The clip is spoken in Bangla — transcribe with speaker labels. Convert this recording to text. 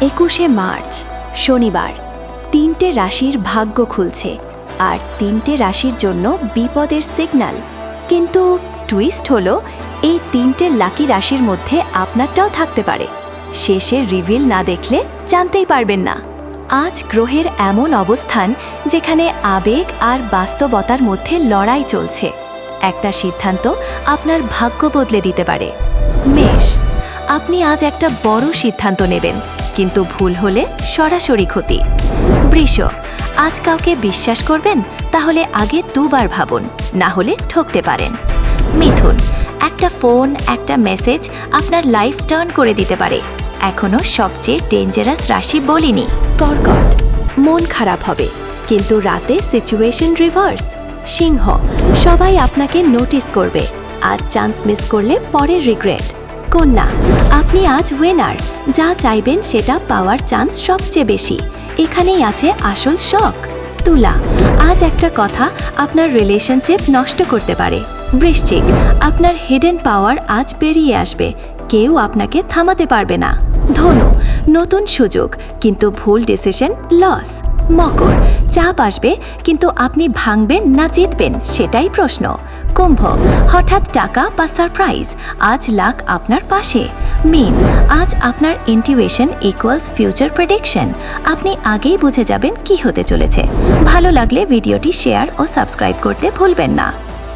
Speaker 1: 21শে মার্চ শনিবার, 3টে রাশির ভাগ্য খুলছে আর 3টে রাশির জন্য বিপদের সিগন্যাল। কিন্তু টুইস্ট হলো, এই 3টে লাকি রাশির মধ্যে আপনারটাও থাকতে পারে। শেষে রিভিল না দেখলে জানতেই পারবেন না। আজ গ্রহের এমন অবস্থান যেখানে আবেগ আর বাস্তবতার মধ্যে লড়াই চলছে। একটা সিদ্ধান্ত আপনার ভাগ্য বদলে দিতে পারে। মেষ, আপনি আজ একটা বড় সিদ্ধান্ত নেবেন, কিন্তু ভুল হলে সরাসরি ক্ষতি। বৃষ, আজ কাউকে বিশ্বাস করবেন, তাহলে আগে দুবার ভাবুন, না হলে ঠকতে পারেন। মিথুন, একটা ফোন, একটা মেসেজ আপনার লাইফ টার্ন করে দিতে পারে। এখনও সবচেয়ে ডেঞ্জারাস রাশি বলিনি। কর্কট, মন খারাপ হবে, কিন্তু রাতে সিচুয়েশন রিভার্স। সিংহ, সবাই আপনাকে নোটিস করবে, আজ চান্স মিস করলে পরে রিগ্রেট। কন্যা, আপনি আজ উইনার, যা চাইবেন সেটা পাওয়ার চান্স সবচেয়ে বেশি। এখানেই আছে আসল শখ। তুলা, আজ একটা কথা আপনার রিলেশনশিপ নষ্ট করতে পারে। বৃশ্চিক, আপনার হিডেন পাওয়ার আজ বেরিয়ে আসবে, কেউ আপনাকে থামাতে পারবে না। ধনু, নতুন সুযোগ, কিন্তু ভুল ডিসিশন লস। মকর, চাপ আসবে, কিন্তু আপনি ভাঙবেন না জিতবেন সেটাই প্রশ্ন। কুম্ভ, হঠাৎ টাকা বা সারপ্রাইজ, আজ লাক আপনার পাশে। মীন, আজ আপনার ইনটিউশন ইকুয়ালস ফিউচার প্রেডিকশন, আপনি আগেই বুঝে যাবেন কি হতে চলেছে। ভালো লাগলে ভিডিওটি শেয়ার ও সাবস্ক্রাইব করতে ভুলবেন না।